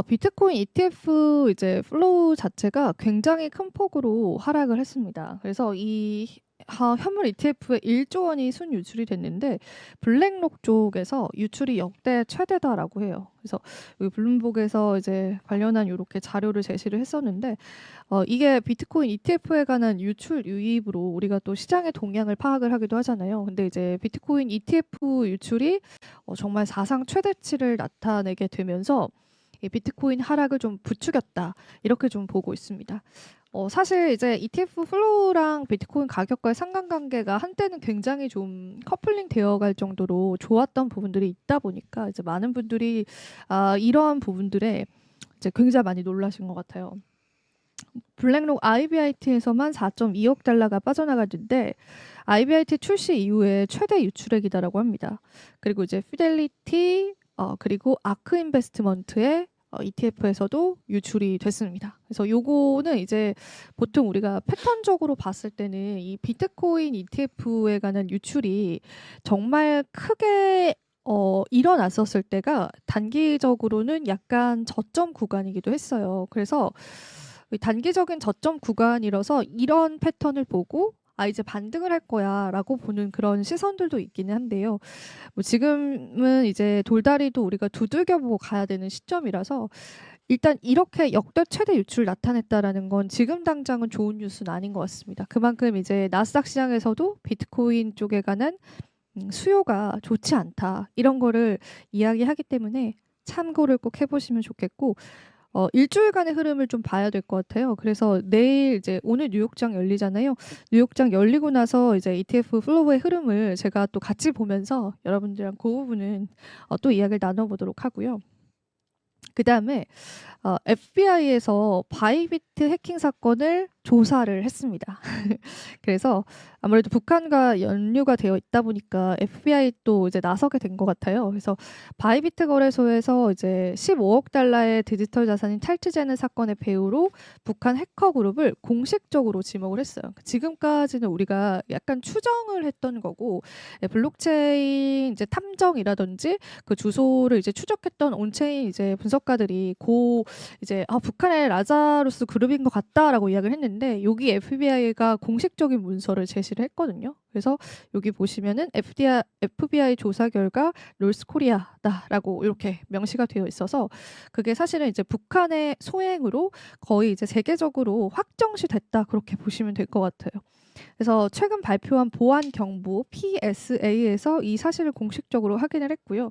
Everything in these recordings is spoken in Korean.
비트코인 ETF 이제 플로우 자체가 굉장히 큰 폭으로 하락을 했습니다. 그래서 이 현물 ETF에 1조 원이 순유출이 됐는데 블랙록 쪽에서 유출이 역대 최대다라고 해요. 그래서 여기 블룸버그에서 이제 관련한 요렇게 자료를 제시를 했었는데 이게 비트코인 ETF에 관한 유출 유입으로 우리가 또 시장의 동향을 파악을 하기도 하잖아요. 근데 이제 비트코인 ETF 유출이 정말 사상 최대치를 나타내게 되면서 이 비트코인 하락을 좀 부추겼다. 이렇게 좀 보고 있습니다. 사실 이제 ETF 플로우랑 비트코인 가격과의 상관관계가 한때는 굉장히 좀 커플링 되어 갈 정도로 좋았던 부분들이 있다 보니까 이제 많은 분들이 이러한 부분들에 이제 굉장히 많이 놀라신 것 같아요. 블랙록 IBIT에서만 4.2억 달러가 빠져나갔는데 IBIT 출시 이후에 최대 유출액이다라고 합니다. 그리고 이제 피델리티 그리고 아크 인베스트먼트의 ETF에서도 유출이 됐습니다. 그래서 요거는 이제 보통 우리가 패턴적으로 봤을 때는 이 비트코인 ETF에 관한 유출이 정말 크게 일어났었을 때가 단기적으로는 약간 저점 구간이기도 했어요. 그래서 단기적인 저점 구간이라서 이런 패턴을 보고 이제 반등을 할 거야라고 보는 그런 시선들도 있기는 한데요. 뭐 지금은 이제 돌다리도 우리가 두들겨보고 가야 되는 시점이라서 일단 이렇게 역대 최대 유출 나타냈다라는 건 지금 당장은 좋은 뉴스는 아닌 것 같습니다. 그만큼 이제 나스닥 시장에서도 비트코인 쪽에 관한 수요가 좋지 않다 이런 거를 이야기하기 때문에 참고를 꼭 해보시면 좋겠고 일주일간의 흐름을 좀 봐야 될 것 같아요. 그래서 내일 이제 오늘 뉴욕장 열리잖아요. 뉴욕장 열리고 나서 이제 ETF 플로우의 흐름을 제가 또 같이 보면서 여러분들이랑 그 부분은 또 이야기를 나눠보도록 하고요. 그 다음에 FBI에서 바이비트 해킹 사건을 조사를 했습니다. 그래서 아무래도 북한과 연루가 되어 있다 보니까 FBI 또 이제 나서게 된 것 같아요. 그래서 바이비트 거래소에서 이제 15억 달러의 디지털 자산이 탈취되는 사건의 배후로 북한 해커 그룹을 공식적으로 지목을 했어요. 지금까지는 우리가 약간 추정을 했던 거고 블록체인 이제 탐정이라든지 그 주소를 이제 추적했던 온체인 이제 분석가들이 이제 북한의 라자루스 그룹인 것 같다라고 이야기를 했는데 여기 FBI가 공식적인 문서를 제시를 했거든요. 그래서 여기 보시면은 FBI 조사 결과 롤스코리아다라고 이렇게 명시가 되어 있어서 그게 사실은 이제 북한의 소행으로 거의 이제 세계적으로 확정시 됐다 그렇게 보시면 될 것 같아요. 그래서 최근 발표한 보안 경보 PSA에서 이 사실을 공식적으로 확인을 했고요.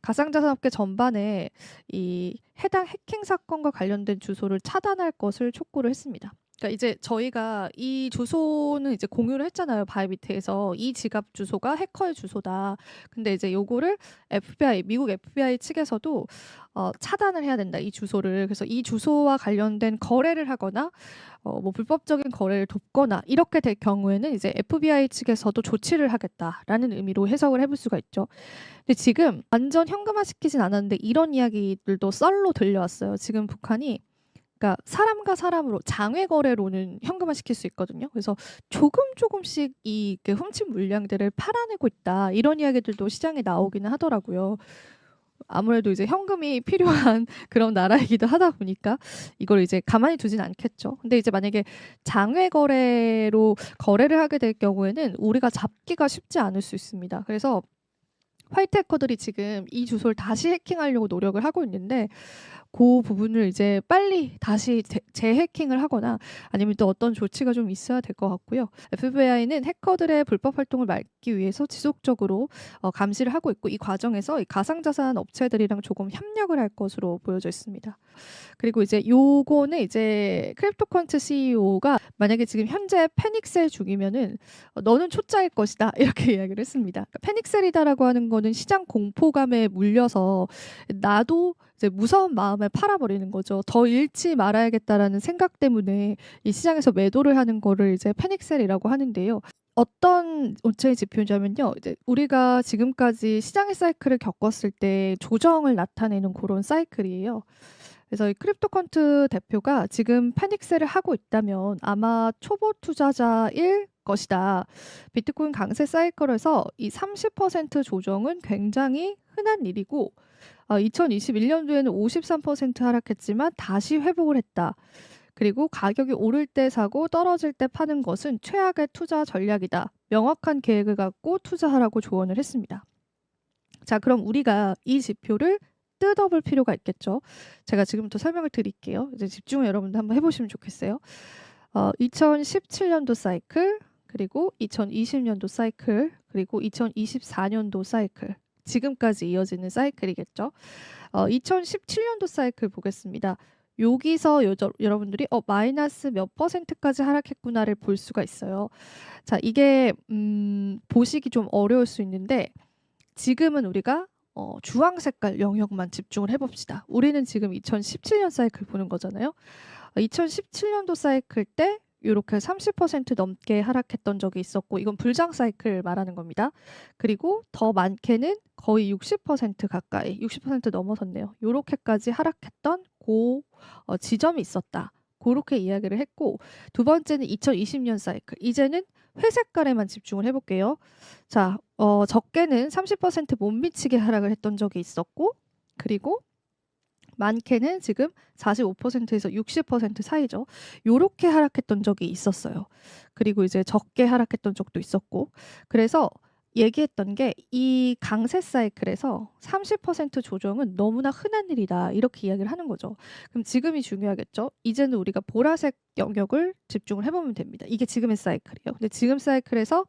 가상자산업계 전반에 이 해당 해킹 사건과 관련된 주소를 차단할 것을 촉구를 했습니다. 그러니까 이제 저희가 이 주소는 이제 공유를 했잖아요. 바이비트에서 이 지갑 주소가 해커의 주소다. 근데 이제 요거를 미국 FBI 측에서도 차단을 해야 된다. 이 주소를. 그래서 이 주소와 관련된 거래를 하거나 뭐 불법적인 거래를 돕거나 이렇게 될 경우에는 이제 FBI 측에서도 조치를 하겠다라는 의미로 해석을 해볼 수가 있죠. 근데 지금 완전 현금화시키진 않았는데 이런 이야기들도 썰로 들려왔어요. 지금 북한이 그러니까 사람과 사람으로 장외 거래로는 현금화시킬 수 있거든요. 그래서 조금씩 이 훔친 물량들을 팔아내고 있다. 이런 이야기들도 시장에 나오기는 하더라고요. 아무래도 이제 현금이 필요한 그런 나라이기도 하다 보니까 이걸 이제 가만히 두진 않겠죠. 근데 이제 만약에 장외 거래로 거래를 하게 될 경우에는 우리가 잡기가 쉽지 않을 수 있습니다. 그래서 화이트 해커들이 지금 이 주소를 다시 해킹하려고 노력을 하고 있는데 그 부분을 이제 빨리 다시 재해킹을 하거나 아니면 또 어떤 조치가 좀 있어야 될 것 같고요. FBI는 해커들의 불법 활동을 막기 위해서 지속적으로 감시를 하고 있고 이 과정에서 이 가상자산 업체들이랑 조금 협력을 할 것으로 보여져 있습니다. 그리고 이제 요거는 이제 크립토컨트 CEO가 만약에 지금 현재 패닉셀 중이면은 너는 초짜일 것이다 이렇게 이야기를 했습니다. 그러니까 패닉셀이다라고 하는 거는 시장 공포감에 물려서 나도 이제 무서운 마음에 팔아버리는 거죠. 더 잃지 말아야겠다라는 생각 때문에 이 시장에서 매도를 하는 거를 이제 패닉셀이라고 하는데요. 어떤 온체인 지표냐면요. 이제 우리가 지금까지 시장의 사이클을 겪었을 때 조정을 나타내는 그런 사이클이에요. 그래서 이 크립토컨트 대표가 지금 패닉셀을 하고 있다면 아마 초보 투자자일 것이다. 비트코인 강세 사이클에서 이 30% 조정은 굉장히 흔한 일이고 2021년도에는 53% 하락했지만 다시 회복을 했다. 그리고 가격이 오를 때 사고 떨어질 때 파는 것은 최악의 투자 전략이다. 명확한 계획을 갖고 투자하라고 조언을 했습니다. 자, 그럼 우리가 이 지표를 뜯어볼 필요가 있겠죠. 제가 지금부터 설명을 드릴게요. 이제 집중을 여러분들 한번 해보시면 좋겠어요. 2017년도 사이클, 그리고 2020년도 사이클, 그리고 2024년도 사이클, 지금까지 이어지는 사이클이겠죠. 2017년도 사이클 보겠습니다. 여기서 여러분들이 마이너스 몇 %까지 하락했구나를 볼 수가 있어요. 자, 이게 보시기 좀 어려울 수 있는데 지금은 우리가 주황 색깔 영역만 집중을 해봅시다. 우리는 지금 2017년 사이클 보는 거잖아요. 2017년도 사이클 때 이렇게 30% 넘게 하락했던 적이 있었고, 이건 불장 사이클 말하는 겁니다. 그리고 더 많게는 거의 60% 가까이, 60% 넘어섰네요. 이렇게까지 하락했던 지점이 있었다. 그렇게 이야기를 했고, 두 번째는 2020년 사이클. 이제는 회색깔에만 집중을 해볼게요. 자, 적게는 30% 못 미치게 하락을 했던 적이 있었고, 그리고 많게는 지금 45%에서 60% 사이죠. 요렇게 하락했던 적이 있었어요. 그리고 이제 적게 하락했던 적도 있었고. 그래서 얘기했던 게 이 강세 사이클에서 30% 조정은 너무나 흔한 일이다. 이렇게 이야기를 하는 거죠. 그럼 지금이 중요하겠죠. 이제는 우리가 보라색 영역을 집중을 해보면 됩니다. 이게 지금의 사이클이에요. 근데 지금 사이클에서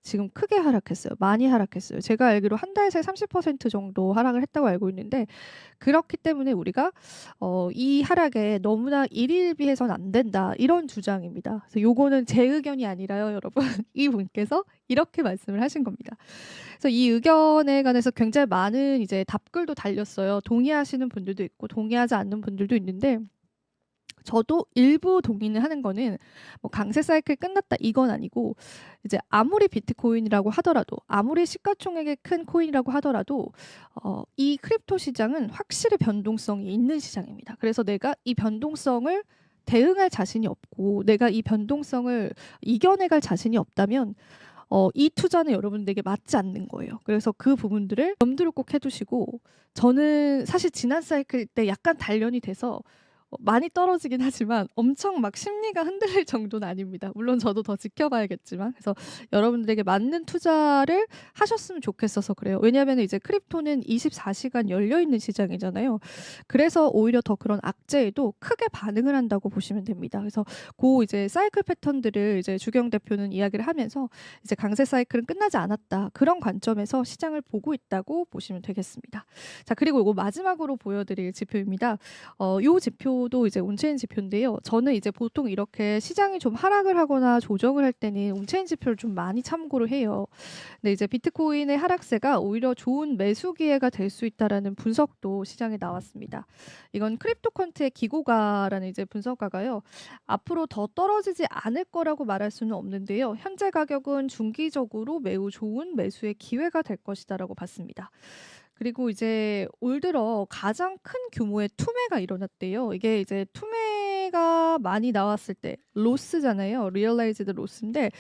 지금 크게 하락했어요. 많이 하락했어요. 제가 알기로 한 달 새 30% 정도 하락을 했다고 알고 있는데, 그렇기 때문에 우리가 이 하락에 너무나 일일비해서는 안 된다. 이런 주장입니다. 그래서 요거는 제 의견이 아니라요, 여러분. 이분께서 이렇게 말씀을 하신 겁니다. 그래서 이 의견에 관해서 굉장히 많은 이제 답글도 달렸어요. 동의하시는 분들도 있고 동의하지 않는 분들도 있는데, 저도 일부 동의는 하는 거는 뭐 강세 사이클 끝났다 이건 아니고, 이제 아무리 비트코인이라고 하더라도, 아무리 시가총액이 큰 코인이라고 하더라도 이 크립토 시장은 확실히 변동성이 있는 시장입니다. 그래서 내가 이 변동성을 대응할 자신이 없고 내가 이 변동성을 이겨내갈 자신이 없다면 이 투자는 여러분들에게 맞지 않는 거예요. 그래서 그 부분들을 염두를 꼭 해두시고, 저는 사실 지난 사이클 때 약간 단련이 돼서 많이 떨어지긴 하지만 엄청 막 심리가 흔들릴 정도는 아닙니다. 물론 저도 더 지켜봐야겠지만. 그래서 여러분들에게 맞는 투자를 하셨으면 좋겠어서 그래요. 왜냐하면 이제 크립토는 24시간 열려있는 시장이잖아요. 그래서 오히려 더 그런 악재에도 크게 반응을 한다고 보시면 됩니다. 그래서 이제 사이클 패턴들을 이제 주경 대표는 이야기를 하면서 이제 강세 사이클은 끝나지 않았다. 그런 관점에서 시장을 보고 있다고 보시면 되겠습니다. 자, 그리고 이거 마지막으로 보여드릴 지표입니다. 이 지표도 이제 온체인 지표인데요. 저는 이제 보통 이렇게 시장이 좀 하락을 하거나 조정을 할 때는 온체인 지표를 좀 많이 참고를 해요. 근데 이제 비트코인의 하락세가 오히려 좋은 매수 기회가 될 수 있다라는 분석도 시장에 나왔습니다. 이건 크립토컨트의 기고가라는 이제 분석가가요. 앞으로 더 떨어지지 않을 거라고 말할 수는 없는데요. 현재 가격은 중기적으로 매우 좋은 매수의 기회가 될 것이다라고 봤습니다. 그리고 이제 올 들어 가장 큰 규모의 투매가 일어났대요. 이게 이제 투매가 많이 나왔을 때 로스잖아요. 리얼라이즈드 로스인데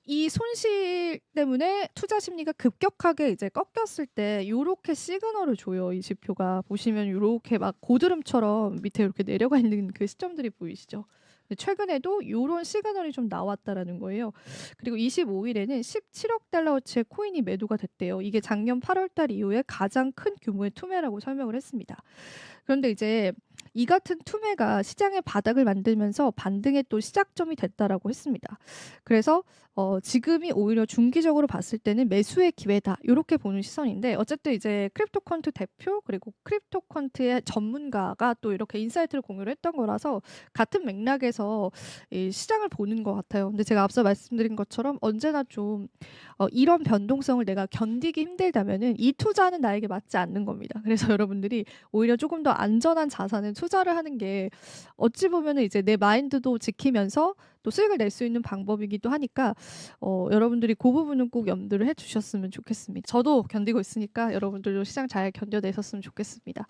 이 손실 때문에 투자 심리가 급격하게 이제 꺾였을 때 요렇게 시그널을 줘요. 이 지표가 보시면 요렇게 막 고드름처럼 밑에 이렇게 내려가 있는 그 시점들이 보이시죠? 최근에도 이런 시그널이 좀 나왔다라는 거예요. 그리고 25일에는 17억 달러어치의 코인이 매도가 됐대요. 이게 작년 8월 달 이후에 가장 큰 규모의 투매라고 설명을 했습니다. 그런데 이제 이 같은 투매가 시장의 바닥을 만들면서 반등의 또 시작점이 됐다라고 했습니다. 그래서 지금이 오히려 중기적으로 봤을 때는 매수의 기회다. 이렇게 보는 시선인데, 어쨌든 이제 크립토컨트 대표 그리고 크립토컨트의 전문가가 또 이렇게 인사이트를 공유를 했던 거라서 같은 맥락에서 이 시장을 보는 것 같아요. 근데 제가 앞서 말씀드린 것처럼 언제나 좀 이런 변동성을 내가 견디기 힘들다면은 이 투자는 나에게 맞지 않는 겁니다. 그래서 여러분들이 오히려 조금 더 안전한 자산을 투자를 하는 게 어찌 보면은 이제 내 마인드도 지키면서 또 수익을 낼 수 있는 방법이기도 하니까 여러분들이 그 부분은 꼭 염두를 해주셨으면 좋겠습니다. 저도 견디고 있으니까 여러분들도 시장 잘 견뎌내셨으면 좋겠습니다.